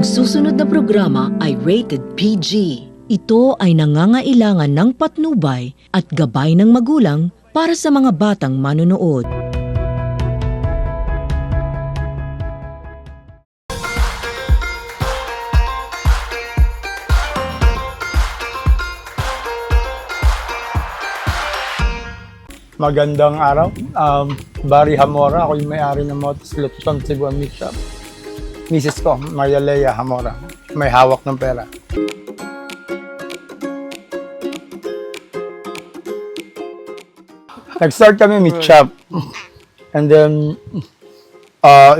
Ang susunod na programa ay rated PG. Ito ay nangangailangan ng patnubay at gabay ng magulang para sa mga batang manonood. Magandang araw. Barry Hamora. Ako yung may-ari ng Motos Lechon Cebuan Meat Shop. Mrs. ko, Maria Lea Hamora. May hawak ng pera. Nag-start kami meat shop. And then,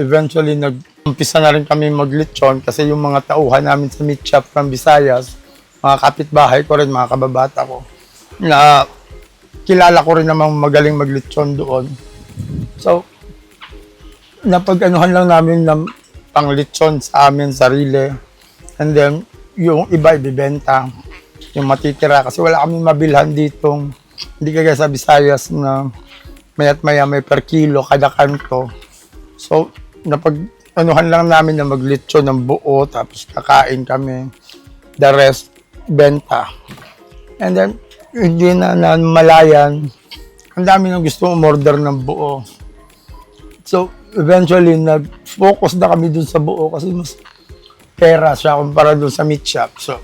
eventually, nag-umpisa na rin kami mag-lechon kasi yung mga tauhan namin sa meat shop from Visayas, mga kapitbahay ko rin, mga kababata ko, na kilala ko rin namang magaling maglechon doon. So, napag-anuhan lang namin ng pang-lechon sa amin, sarili. And then, yung iba ibibenta, yung matitira. Kasi wala kami mabilhan ditong, hindi kagaya sa Visayas na maya't maya may per kilo kada kanto. So, napag-anuhan lang namin na maglechon ng buo, tapos kakain kami. The rest, benta. And then, hindi na malayan. Ang dami nang gusto umorder ng buo. So, eventually, nag-focus na kami dun sa buo kasi mas pera siya kumpara dun sa meat shop. So,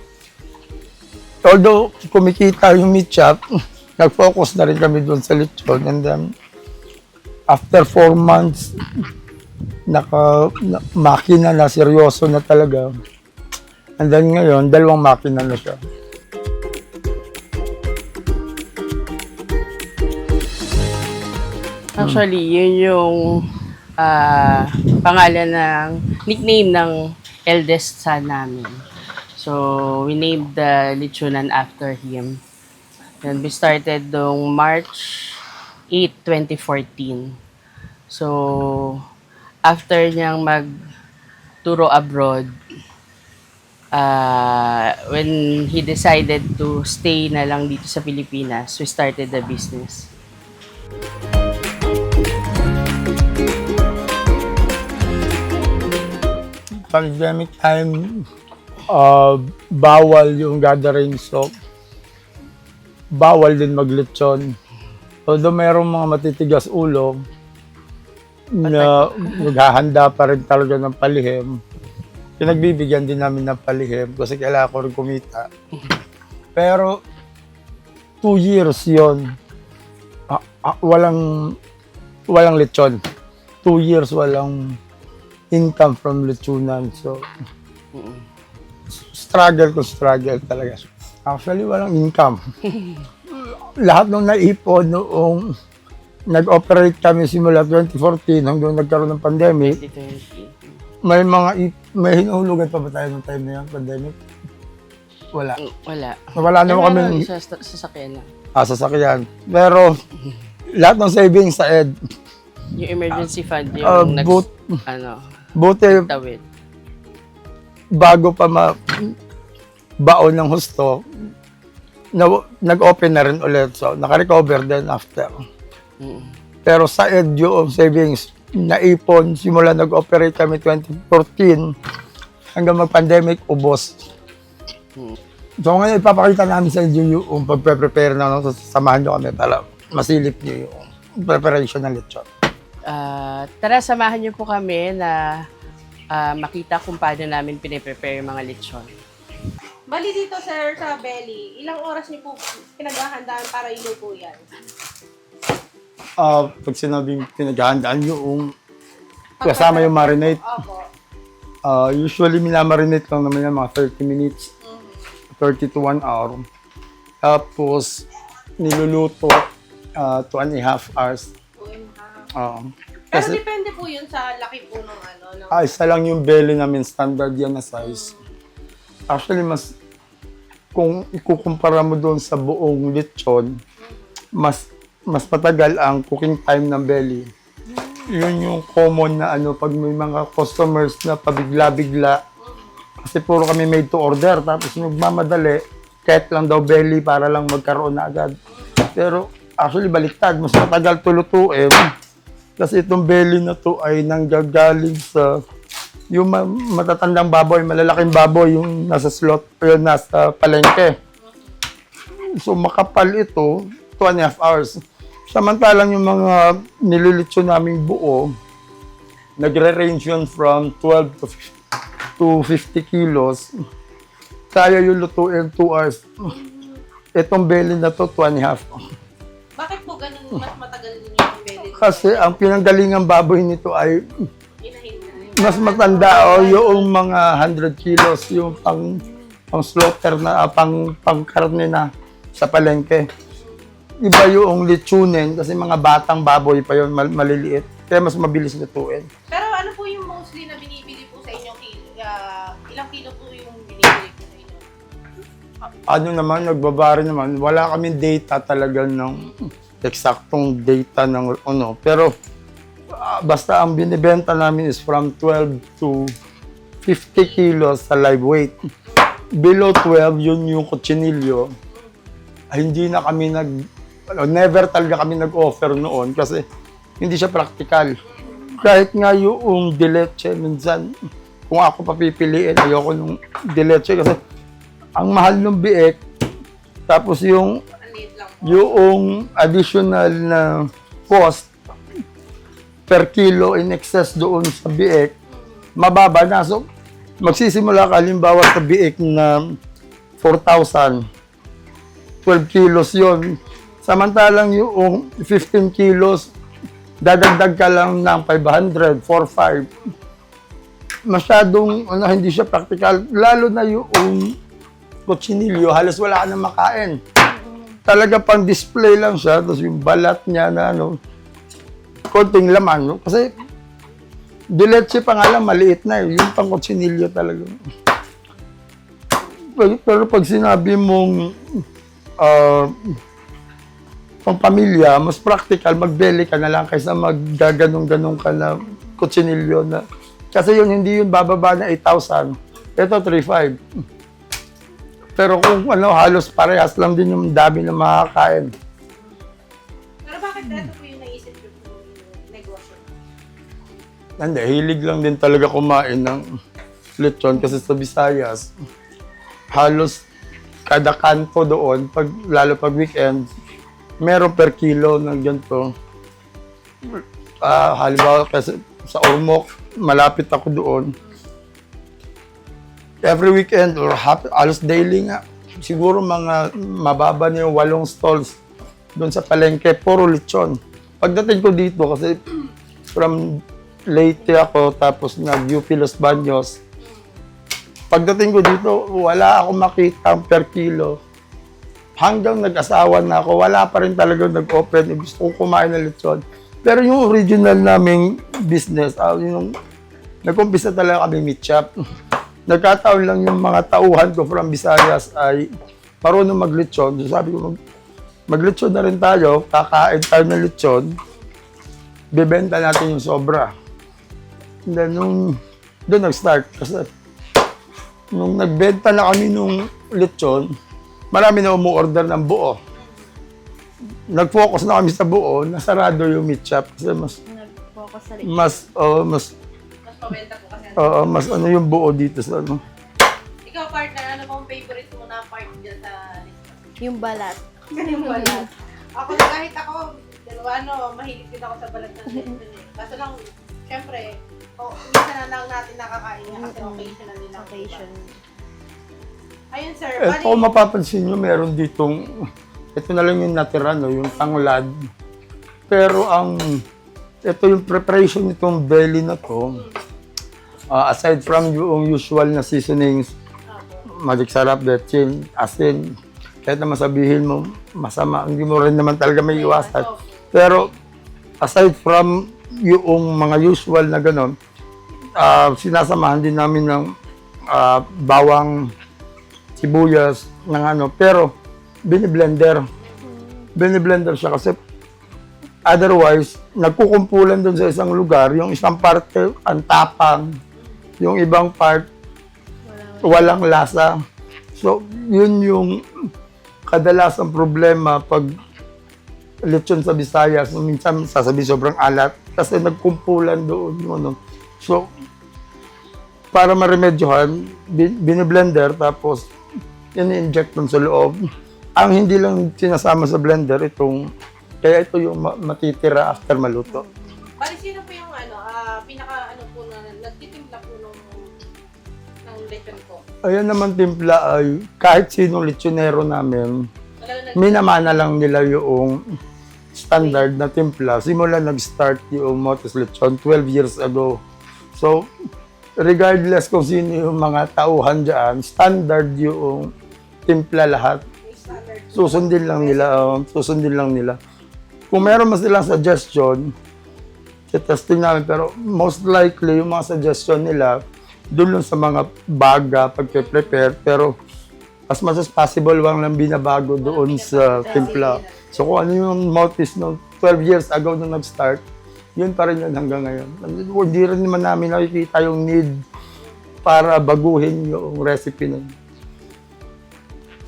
although kumikita yung meat shop, nag-focus na rin kami dun sa lechon. And then, after 4 months, makina na, seryoso na talaga. And then ngayon, 2 makina na siya. Actually, yun yung pangalan ng nickname ng eldest son namin. So, we named the lechonan after him. And we started noong March 8, 2014. So, after niyang magturo abroad, when he decided to stay na lang dito sa Pilipinas, we started the business. Pandemic time, bawal yung gathering, so bawal din maglechon. Although mayroong mga matitigas ulo na naghahanda pa rin talaga ng palihim, pinagbibigyan din namin ng palihim kasi kailangan ko rin kumita. Pero 2 years yon, walang lechon. 2 years walang income from lechonan. So, struggle talaga. Actually, walang income. Lahat ng naipon noong nag-operate kami simula 2014 hanggang nagkaroon ng pandemic, may hinuhulugan pa ba tayo ng time na yan, pandemic? Wala. Wala naman kami. Sasakyan na. Sasakyan. Pero, lahat ng savings sa ED. Yung emergency fund, yung buti, tawid. Bago pa baon ng husto, nag-open na rin ulit. So, naka-recover din after. Pero sa ED yung savings, naipon, simula nag-operate kami 2014, hanggang mag-pandemic, ubos. So, ngayon, ipapakita namin sa inyo yung pag-prepare na, samahan nyo kami para masilip nyo yung preparation ng lechon. Tara, samahan niyo po kami na makita kung paano namin piniprepare yung mga lechon. Bali dito, sir, sa belly, ilang oras niyo po pinaghahandaan para iluto yan? Pag sinabing pinaghahandaan yung kasama yung marinate, Opo. usually minamarinate lang naman yan mga 30 minutes, 30 to 1 hour. Tapos, niluluto 2.5 hours. Pero Kasi, depende po yun sa laki po ng ano. isa lang yung belly namin, standard yan na size. Actually, kung ikukumpara mo doon sa buong lechon, mas matagal ang cooking time ng belly. Yun yung common na pag may mga customers na pabigla-bigla. Kasi puro kami made to order, tapos nagmamadali, kahit lang daw belly para lang magkaroon na agad. Pero actually baliktad, mas matagal tulutuin. Kasi itong belly na to ay nanggagaling sa Yung matatandang baboy, malalaking baboy, yung nasa slot, yung nasa palengke. So makapal ito, 2.5 hours. Samantalang yung mga nililitsyo naming buo, nagre-range yun from 12 to 50 kilos. Kaya yung lutuin 2 hours. Itong belly na to, 2.5. Bakit po ganun mas matagal din yung belly? Kasi ang pinanggalingang baboy nito ay Inahin na. mas matanda o yung mga 100 kilos, yung pang slaughter na, pang karne na sa palengke. Iba yung litsunin kasi mga batang baboy pa yun, maliliit. Kaya mas mabilis lutuin. Pero ano po yung mostly na binibili po sa inyo? Ilang kilo po yung binibili po sa inyo? Ano naman, nagbabari naman. Wala kaming data talaga ng eksaktong data ng ano. Pero basta ang binibenta namin is from 12 to 50 kilos sa live weight. Below 12, yun yung kutsinilyo. Ay, hindi na kami never talaga kami nag-offer noon kasi hindi siya practical. Kahit nga yung dileche, minsan, kung ako papipiliin, ayoko nung dileche kasi ang mahal ng biek, tapos yung additional na cost per kilo in excess doon sa biek, mababa na. So, magsisimula ka, halimbawa sa biek na 4,000, 12 kilos yon. Samantalang yung 15 kilos, dadagdag ka lang ng 500, 4,500. Masyadong hindi siya practical. Lalo na yung kutsinilyo, halos wala ka na makain. Talaga pang display lang siya, tapos yung balat niya na konting laman. No? Kasi diletche pa nga lang, maliit na yung pang kutsinilyo talaga. Pero pag sinabi mong pang pamilya, mas practical, magbeli ka na lang kaysa maggaganong-ganong ka na kutsinilyo na. Kasi yun, hindi yun bababa na 8,000. Ito, 3,500. Pero kung halos parehas lang din yung dami na makakain. Pero bakit ito po yung naisip yung negosyo? Hindi, hilig lang din talaga kumain ng lechon kasi sa Visayas, halos kada kanto doon, lalo pag weekend, meron per kilo ng ganito. Halimbawa kasi sa Ormoc, malapit ako doon. Every weekend or halos daily nga, siguro mga mababa na yung 8 stalls doon sa palengke, puro lechon. Pagdating ko dito, kasi from Leyte ako, tapos nag-UP Los Baños, pagdating ko dito, wala akong makita per kilo. Hanggang nag-asawa na ako, wala pa rin talagang nag-open. Gusto ko kumain ng lechon. Pero yung original naming business, yung nag-umpisa talaga kami meat shop. Nagkataon lang yung mga tauhan ko from Visayas ay marunong mag-lechon. So sabi ko, mag-lechon na rin tayo, kakain tayo ng lechon, bibenta natin yung sobra. And then, doon nag-start. Kasi nung nagbenta na kami nung lechon, marami na umu-order ng buo. Nag-focus na kami sa buo, nasarado yung meat shop kasi Nag-focus sa mas pabenta po kasi. mas yung buo dito sa Ikaw, partner, ano pong favorite mo na part dyan sa lechon? Yung balat. Ganun balat. Ako, kahit ako, mahilig din ako sa balat ng lechon eh. Kaso lang, syempre, minsan na lang natin nakakain niya kasi occasional din lang. Occasion. Ayun, sir. Ito, mapapansin nyo, meron ditong, ito na lang yung natira, no, yung tanglad. Pero ito yung preparation nitong belly na to, aside from yung usual na seasonings, magic sarap, betchin, asin, kahit na masabihin mo, masama, hindi mo rin naman talaga may iwasan. Pero, aside from yung mga usual na gano'n, sinasamahan din namin ng bawang, sibuyas, ng pero biniblender. Biniblender siya kasi otherwise, nagkukumpulan doon sa isang lugar, yung isang parte, ang tapang, yung ibang part, walang lasa. So, yun yung kadalasang problema pag lechon sa Visayas. Minsan sasabihin sobrang alat kasi nagkumpulan doon. So, para maremedyohan, biniblender tapos ini-inject dun sa loob. Ang hindi lang sinasama sa blender kaya ito yung matitira after maluto. Bali, sino po yung pinaka po na nagtitimpla po ng lechon po? Ayan naman timpla ay kahit sinong lechonero namin, Talaga minamana lang nila yung standard na timpla. Simula nag-start yung Motes Lechon 12 years ago. So, regardless kung sino yung mga tauhan dyan, standard yung timpla lahat. Susundin lang nila. Kung meron mas silang suggestion, testing namin, pero most likely yung mga suggestion nila, doon lang sa mga baga pagpe-prepare, pero as much as possible, wang lang binabago doon sa timpla. So kung ano yung motis no 12 years ago nung nag-start, yun pa rin yun hanggang ngayon. Hindi rin naman namin nakikita yung need para baguhin yung recipe na yun.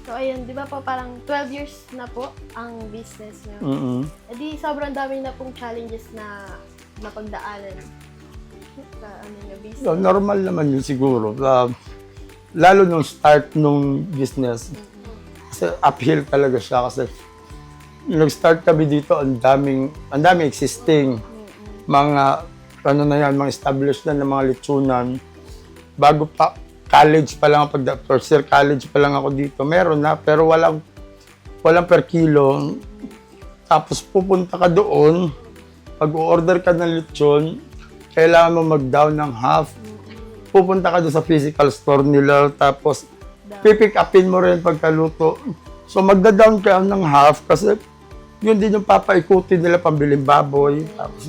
So ayun, di ba po parang 12 years na po ang business niyo. Mm-hmm. E di sobrang dami na pong challenges na napagdaanan sa business. So, normal naman yun siguro. Lalo nung start nung business. Kasi uphill talaga siya kasi nag-start kami dito, ang daming existing mga mga established na ng mga lechonan. Bago pa college pa lang first year college pa lang ako dito. Meron na pero walang per kilo. Tapos pupunta ka doon, pag-order ka ng lechon, kailangan mo mag-down ng half. Pupunta ka doon sa physical store nila, tapos pipick upin mo rin pagkaluto. So magda-down ka ng half kasi yun din yung papaikutin nila pambiling baboy. Tapos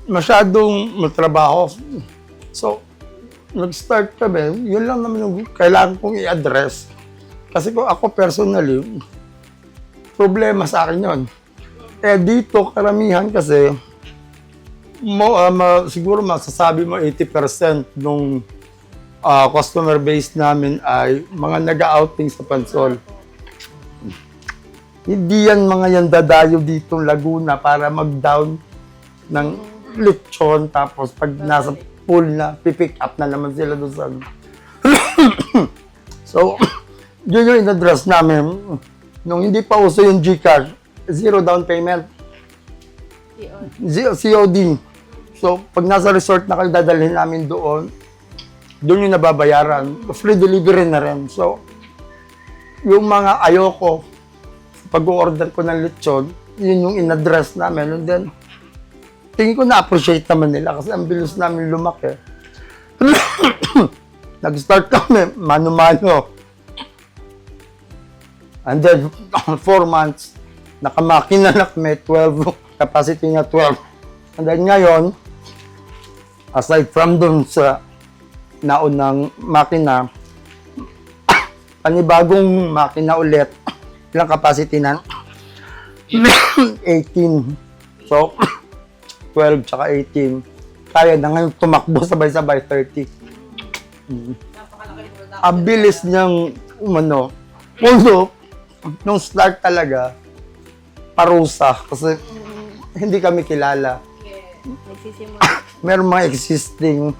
masyadong matrabaho. So nag-start kami, yun lang naman yung kailangan kong i-address. Kasi kung ako personally, problema sa akin yun. Dito karamihan kasi, siguro masasabi mo 80% nung customer base namin ay mga nag-outing sa Pansol. Hindi yan mga yan dadayo dito Laguna para mag-down ng lechon tapos pag nasa pool na, pipick up na naman sila doon sa So, yun yung in-address namin. Nung hindi pa uso yung GCash, zero down payment. COD. So, pag nasa resort na kayo, dadalhin namin doon yung nababayaran. Free delivery na rin. So, yung mga ayoko, pag-order ko ng lechon, yun yung in-address namin. And then, tingin ko na-appreciate naman nila kasi ang bilis namin lumaki. Nag-start kami, mano-mano. And then, 4 months, nakamakina na kami, 12, capacity niya 12. And then ngayon, aside from dun sa naunang makina, panibagong makina ulit, ilang capacity na? 18. So, 12 tsaka 18. Kaya na ngayon tumakbo sabay-sabay 30. Ang bilis niyang puno. Nung start talaga, parusa. Kasi hindi kami kilala. Nagsisimula. Meron mga existing.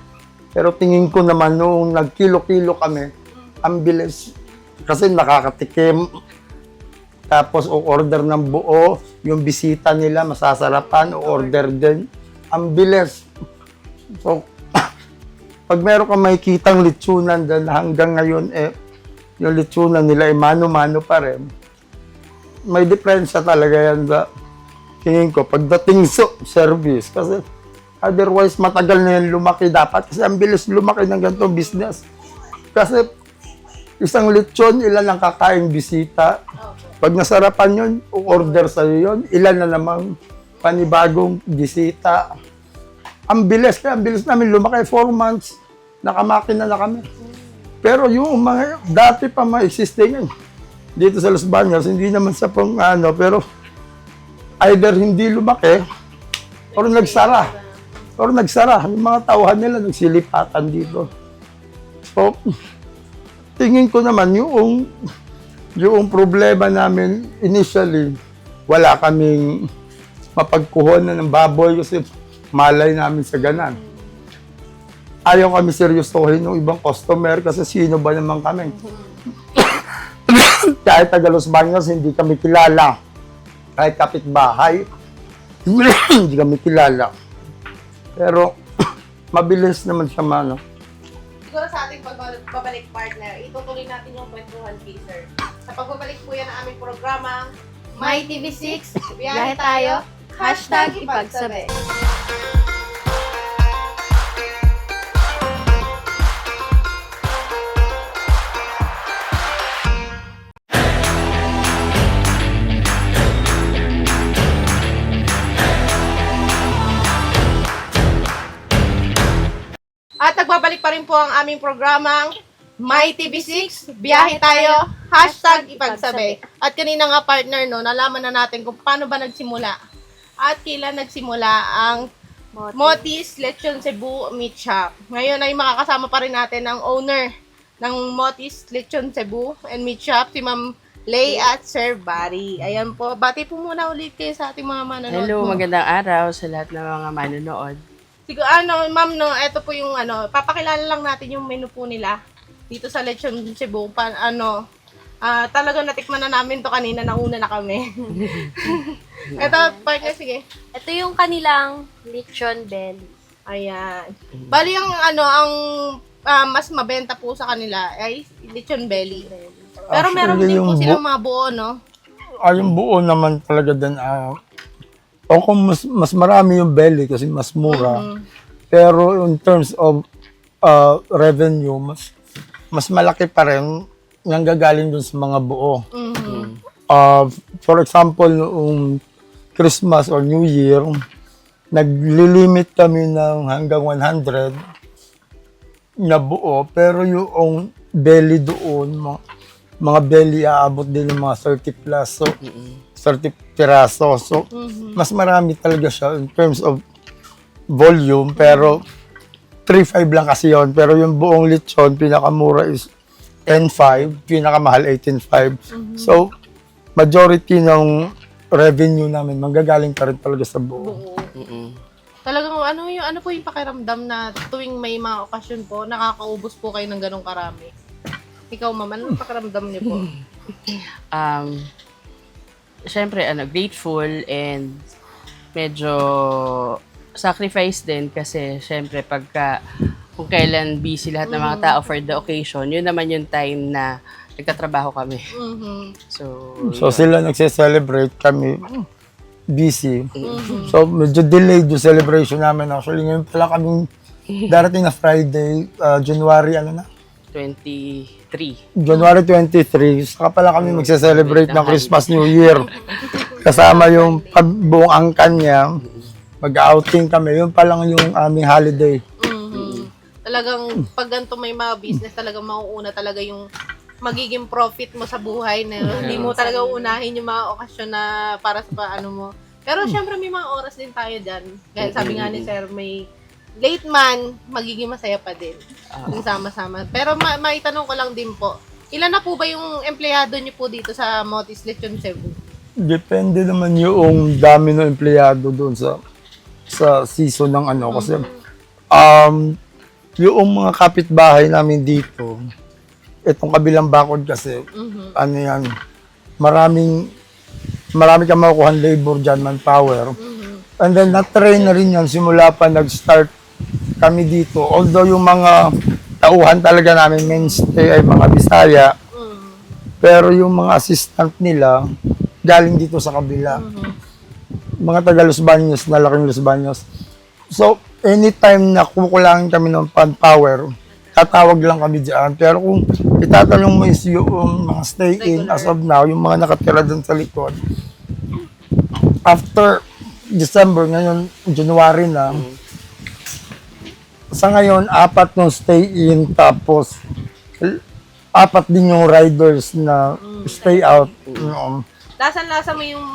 Pero tingin ko naman nung nagkilo-kilo kami, ang bilis. Kasi nakakatikim. Tapos o-order ng buo, yung bisita nila masasarapan, o-order din. Ang bilis. So, pag meron kang makikitang lechonan dyan, hanggang ngayon, yung lechonan nila ay mano-mano pa rin. May diferensya talaga yan sa tingin ko pagdating sa service. Kasi otherwise, matagal na yan lumaki dapat. Kasi ang bilis lumaki ng ganitong business. Kasi isang lechon, ilan ang kakaing bisita. Pag nasarapan yun, order sa'yo yun, ilan na namang panibagong bisita. Ang bilis, kaya ang bilis namin lumaki, 4 months, nakamakina na kami. Pero yung mga, dati pa mga existing dito sa Los Baños, hindi naman sa pero either hindi lumaki, or nagsara. Yung mga tauhan nila, nagsilipatan dito. So, tingin ko naman yung problema namin initially, wala kaming mapagkuhonan ng baboy kasi malay namin sa ganan. ayaw kami seryosohin ng ibang customer kasi sino ba naman kami. Kahit taga Los Baños, hindi kami kilala. Kahit kapitbahay, hindi kami kilala. Pero, mabilis naman siya mano. Siguro sa ating pagbabalik partner, itutuloy natin yung kwentuhan kay sir. Sa pagbabalik po yan ng aming programa, My TV6, biyahe tayo, #ipagsabi. At nagbabalik pa rin po ang aming programang My TV6, biyahe tayo, #ipagsabi. At kanina nga partner, no, nalaman na natin kung paano ba nagsimula. At kailan nagsimula ang Motis Lechon Cebu Meat Shop. Ngayon ay makakasama pa rin natin ang owner ng Motis Lechon Cebu and Meat Shop, si Ma'am Lay at Sir Barry. Ayan po, bati po muna ulit kayo sa ating mga manonood. Hello, po. magandang araw sa lahat ng mga manonood. Siguro, ma'am, no, ito po yung, papakilala lang natin yung menu po nila dito sa Lechon Cebu. Talagang natikman na namin to kanina, nauna na kami. Ito, partner, sige. Ito yung kanilang lechon belly. Ayan. Bali, mas mabenta po sa kanila ay Lechon Belly. Pero meron Actually, din po yung silang mga buo, no? Yung buo naman talaga din, o kung mas marami yung belly kasi mas mura. Pero in terms of revenue, mas malaki pa rin yung gagaling dun sa mga buo. For example, noong Christmas or New Year, naglilimit kami ng hanggang 100 na buo, pero yung belly doon, mga belly aabot din ng mga 30 plus, so 30 piraso. So, mas marami talaga siya in terms of volume, pero 3.5 lang kasi yon. Pero yung buong lechon, pinakamura is 10.5, pinakamahal 18.5. So, majority ng revenue namin manggagaling pa rin talaga sa buo. Talagang ano po yung pakiramdam na tuwing may mga okasyon po, nakakaubos po kayo ng ganong karami? Ikaw, ma'am, ano yung pakiramdam niyo po? Siyempre, grateful and medyo sacrifice din kasi siyempre kung kailan busy lahat ng mga tao for the occasion, yun naman yung time na nagtatrabaho kami. So Sila nagse-celebrate, kami busy. So, medyo delayed yung celebration namin. Actually, ngayon pala kaming darating na Friday, January, 23. January 23, saka pala kami magse-celebrate ng Christmas New Year. Kasama yung buong angkan niya, mag-outing kami. Yun pa lang yung aming holiday. Talagang pag ganito may mga business, talagang mauuna talaga yung magiging profit mo sa buhay na hindi mo talaga uunahin yung mga okasyon na para sa paano mo. Pero syempre may mga oras din tayo dyan. Kaya sabi nga ni Sir, may late man, magiging masaya pa din. Kung sama-sama. Pero maitanong ko lang din po, ilan na po ba yung empleyado niyo po dito sa Motis Lechon Cebu? Depende naman yung dami ng empleyado doon sa season ng kasi yung mga kapitbahay namin dito, itong kabilang bakod kasi, marami kang makukuha labor dyan, manpower. And then, na-train na rin yan, simula pa nag-start kami dito. Although yung mga tauhan talaga namin, mainstay ay mga Bisaya, pero yung mga assistant nila, galing dito sa kabila. Mga taga Los Baños, nalaking Los Baños. So, anytime na kukulangin kami ng manpower, tatawag lang kami dyan. Pero kung itatanong mo is yung mga stay-in as of now, yung mga nakatira dun sa likod, after December, ngayon, January na, sa ngayon, 4 ng stay-in, tapos 4 din yung riders na stay out. Lasan-lasa mo yung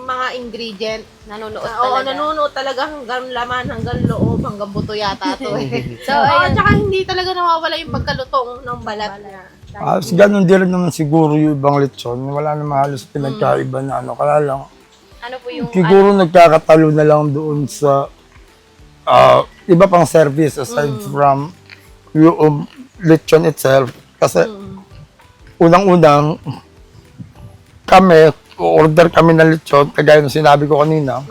mga ingredient. Nanonood Oo, talaga. nanonood talaga hanggang laman, hanggang loob, hanggang buto yata to eh. So, At ayun. saka hindi talaga nawawala yung pagkalutong ng balat niya. Ganun din rin naman siguro yung ibang lechon. Wala naman halos pinagkaiba na kaya lang. Ano po yung Siguro nagkakatalo na lang doon sa iba pang service aside from yung lechon itself. Kasi unang-unang kami, order kami ng lechon, kagaya ng sinabi ko kanina.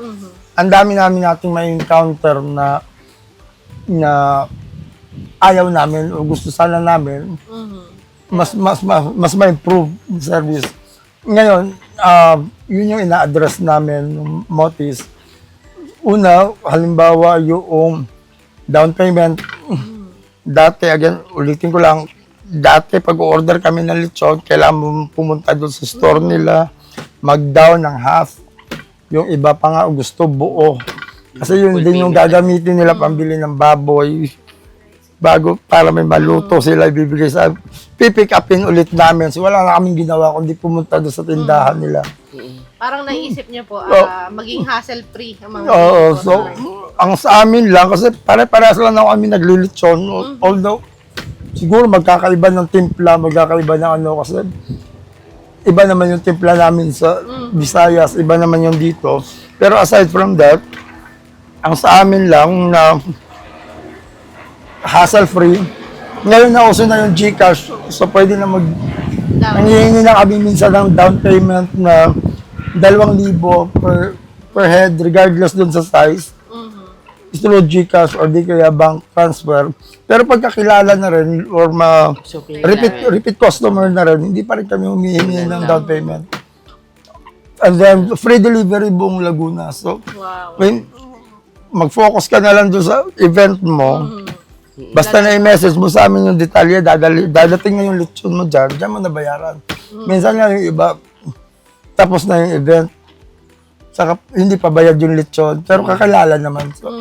Ang dami nating may encounter na ayaw namin o gusto sana namin mas ma-improve yung service. Ngayon, yun yung ina-address namin ng Motis. Una, halimbawa yung down payment. Dati, again, ulitin ko lang, dati pag-order kami ng lechon, kailangan mo pumunta doon sa store nila, mag-down ng half. Yung iba pa nga gusto buo. Kasi yun Full din yung payment. gagamitin nila pambili ng baboy. Bago, para may maluto sila, ibibigay sa... Pipick upin ulit namin. So wala na kaming ginawa kundi pumunta doon sa tindahan nila. Parang naisip niyo po, maging hassle-free ang mga Oo, customer. so ang sa amin lang, kasi pare-parehas lang ako kami naglilitsyon. Although, siguro magkakaiba ng timpla, magkakaiba ng ano, kasi iba naman yung timpla namin sa Visayas, iba naman yung dito. Pero aside from that, ang sa amin lang na hassle-free, ngayon na uso na yung GCash, so pwede na nanghihingi na kami minsan ng down payment na 2,000 per head, regardless dun sa size. Through GCash or di kaya bank transfer. Pero pagkakilala na rin or So, okay namin. repeat customer na rin, hindi pa rin kami humihingi ng down payment. And then, free delivery buong Laguna. So, Wow. when mag-focus ka na lang doon sa event mo, basta na i-message mo sa amin yung detalye, dadating na yung lechon mo dyan mo nabayaran. Minsan nga yung iba, tapos na yung event, saka hindi pa bayad yung lechon, pero kakilala naman. So,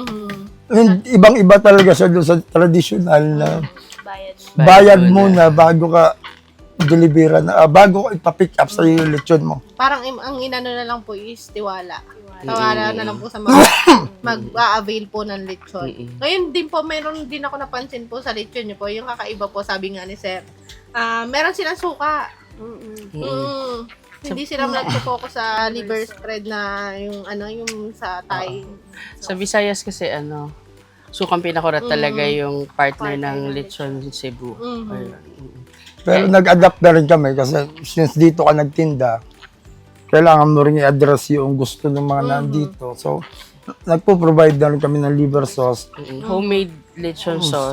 ibang-iba talaga siya doon sa traditional na bayad muna bago ka deliveran, bago ka ipa-pick up sa yung lechon mo. Parang ang inano na lang po is tiwala. Tiwala na lang po sa mga mag-avail po ng lechon. Ngayon din po, meron din ako napansin po sa lechon niyo po, yung kakaiba po, sabi nga ni Sir. Meron silang suka. Hindi sila nagpo-focus sa liver spread na yung yung sa Thai. Sa Visayas kasi sukang pinakurat talaga yung partner ng lechon Cebu. Ayun. Pero nag-adapt na rin kami kasi since dito ka nagtinda, kailangan mo rin i-address yung gusto ng mga nandito. So, nagpo-provide na rin kami ng liver sauce. Homemade lechon sauce.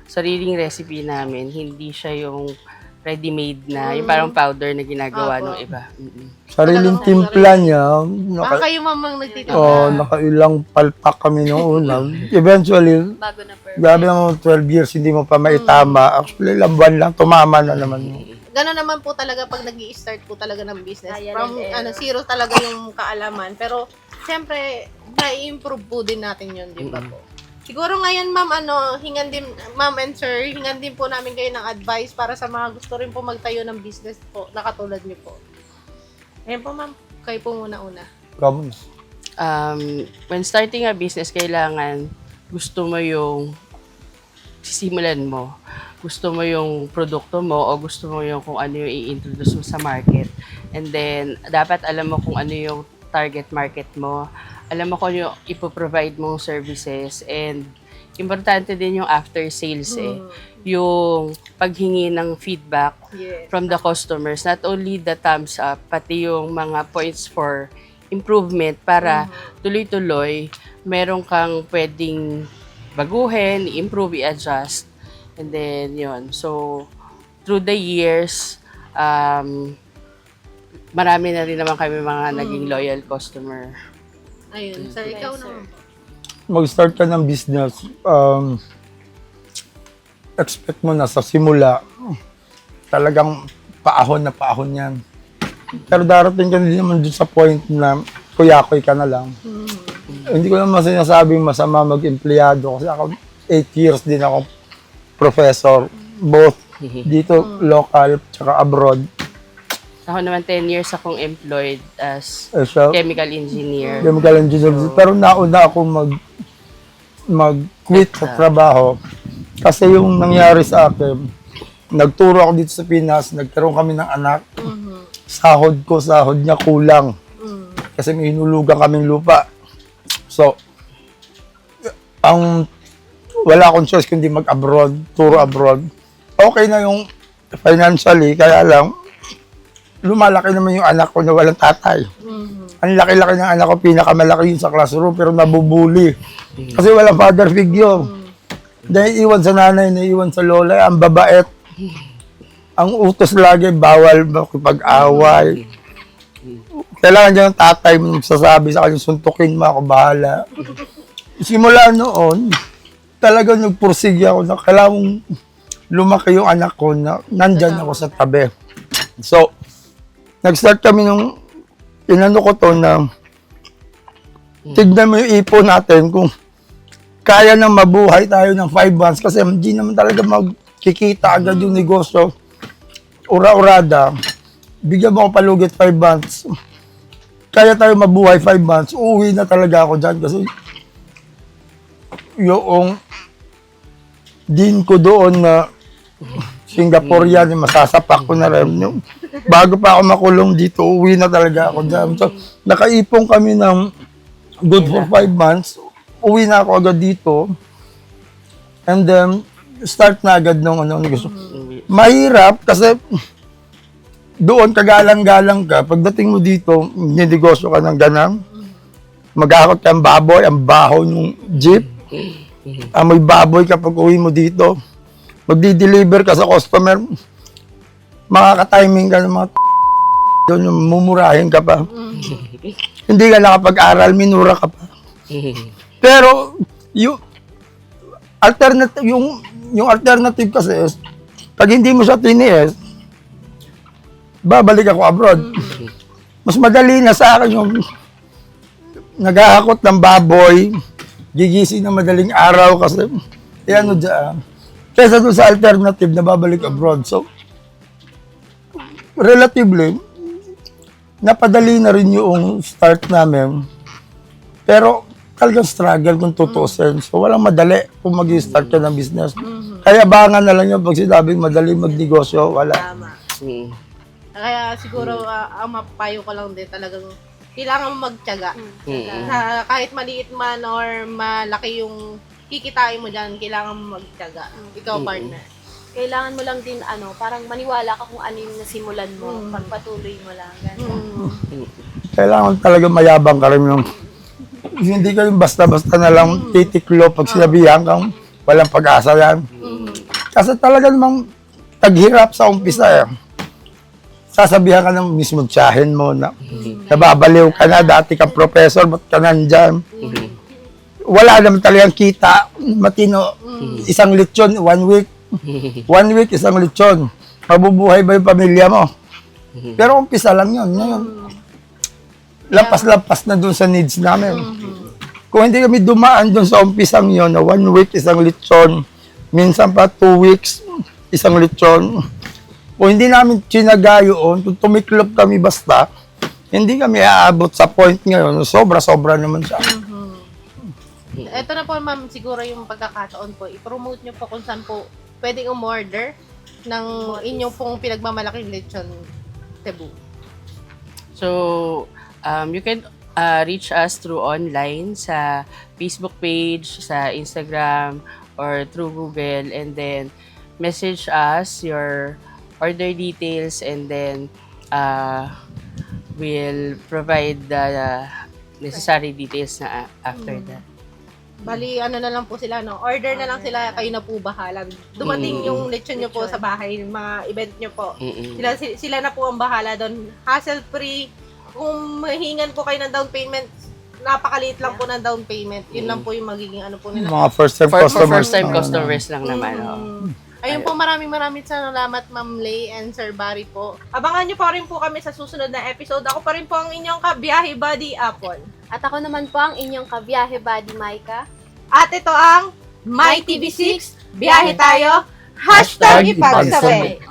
Sariling recipe namin. Hindi siya yung ready-made na, yung parang powder na ginagawa ng iba. Sariling timpla niya. Baka kayo mamang nagtitinda. Nakailang palpak kami noong una. Eventually, Bago na per. grabe naman 12 years, hindi mo pa maitama. Actually, ilang buwan lang, tumama na naman. Gano'n naman po talaga pag nag-i-start po talaga ng business. Trial From and error. zero talaga yung kaalaman. Pero, siyempre, na-improve po din natin yun, di ba po? Siguro ngayon, ma'am, ma'am and sir, hingan din po namin kayo ng advice para sa mga gusto rin po magtayo ng business po, na katulad niyo po. Ayan po, ma'am. Kayo po muna-una. Come on. When starting a business, kailangan gusto mo yung sisimulan mo. Gusto mo yung produkto mo o gusto mo yung kung ano yung i-introduce mo sa market. And then, dapat alam mo kung ano yung target market mo. Alam mo kung ano yung ipoprovide mong services. And, importante din yung after sales Yung paghingi ng feedback Yes. from the customers. Not only the thumbs up, pati yung mga points for improvement para tuloy-tuloy, meron kang pwedeng baguhin, i-improve, i-adjust. And then, yun. So, through the years, marami na rin naman kami mga naging loyal customer. Ayun. Sir, ikaw naman po. Mag-start ka ng business, expect mo na sa simula, talagang paahon na paahon yan. Pero darating ka din naman dun sa point na kuyakoy ka na lang. Hindi ko naman sinasabing masama mag-empleyado kasi ako 8 years din ako professor, both dito local tsaka abroad. Ako naman 10 years akong employed as So, chemical engineer. chemical engineer. Pero nauna ako mag-quit sa trabaho kasi yung nangyari sa akin, nagturo ako dito sa Pinas, nagkaroon kami ng anak, sahod niya kulang kasi may hinulugan kaming lupa. So, wala akong choice kundi mag-abroad, turo abroad. Okay na yung financially, kaya lang, lumalaki naman yung anak ko na walang tatay. Ang laki-laki ng anak ko, pinakamalaki yun sa classroom, pero nabubuli. Kasi walang father figure. Naiiwan sa nanay, naiiwan sa lola, ang babait. Ang utos lagi, bawal makipag-away. Kailangan niya ng tatay mo sasabi sa kanya, suntukin mo ako, bahala. Simula noon, talagang nagpursige ako na kailangan lumaki yung anak ko na nandyan ako sa tabi. So, nag-start kami nung inano ko to na tignan mo yung ipon natin kung kaya nang mabuhay tayo ng 5 months kasi hindi naman talaga magkikita agad yung negosyo. Ura-urada, bigyan mo ako palugit 5 months. Kaya tayo mabuhay 5 months, uuwi na talaga ako dyan kasi yung din ko doon na Singaporean, masasapak ko na rin. Yung, bago pa ako makulong dito, uwi na talaga ako dyan. So, nakaipong kami ng good for 5 months. Uwi na ako agad dito. And then, start na agad nung gusto. Mahirap kasi doon kagalang-galang ka. Pagdating mo dito, ninegosyo ka ng ganang. Mag-akot ka ang baboy, ang baho ng jeep. Amoy baboy kapag uwi mo dito. Magdi-deliver ka sa customer. Makaka-timing ka ng mga doon, mumurahin ka pa. Hindi ka nakapag-aral, minura ka pa. Pero, yung alternative kasi is, pag hindi mo siya tiniis, babalik ako abroad. Mas madali na sa akin yung naghahakot ng baboy, gigising na madaling araw kasi, dyan. Kesa doon sa alternative na babalik abroad. So, relatively, napadali na rin yung start namin. Pero, talagang struggle kung tutusin. So, walang madali kung mag-start ka ng business. Kaya abangan na lang yung pag sinabing madali magnegosyo, wala. Tama. Kaya siguro, ang mapapayo ko lang din talagang kailangan mo magtiyaga. Kahit maliit man or malaki yung kikitain mo dyan, kailangan mo magtiyaga. Ikaw, partner. Kailangan mo lang din, parang maniwala ka kung ano yung nasimulan mo. Pagpatuloy mo lang. Ganun. Kailangan talaga mayabang ka rin yung hindi ka yung basta-basta na lang titiklo pag sinabihan kang walang pag-asa yan. Kasi talaga namang taghirap sa umpisa eh. Sasabihan ka ng mismo tiyahin mo na nababaliw ka na, dati kang professor, ba't ka nandyan? Wala naman talagang kita, matino, isang lechon, 1 week. 1 week, isang lechon. Mabubuhay ba yung pamilya mo? Pero umpisa lang yun. Ngayon, lampas-lampas na dun sa needs namin. Kung hindi kami dumaan dun sa umpisang yun, na 1 week, isang lechon, minsan pa 2 weeks, isang lechon. Kung hindi namin tsinaga yun, kung tumiklop kami basta, hindi kami aabot sa point ngayon. Sobra-sobra naman siya. Ito na po, ma'am, siguro yung pagkakataon po. I-promote nyo po kung saan po pwedeng umorder ng inyong pong pinagmamalaking lechon Cebu. So, you can reach us through online sa Facebook page, sa Instagram, or through Google, and then message us your order details, and then we'll provide the necessary details na after that. Bali, ano na lang po sila, no? Order na lang sila, kayo na po bahala. Dumating yung lechon nyo po sa bahay, mga event nyo po. Sila na po ang bahala doon. Hassle-free. Kung mahingan po kayo ng down payment, napakaliit lang po ng down payment. Yun lang po yung magiging ano po nila. Mga first-time For customers. first-time customers lang naman. Ayun po, maraming salamat, Ma'am Lay and Sir Barry po. Abangan nyo pa rin po kami sa susunod na episode. Ako pa rin po ang inyong kabiyahe buddy, Apple. At ako naman po ang inyong kabiyahe buddy, Maika. At ito ang My TV6, biyahe tayo, #ipagsabi.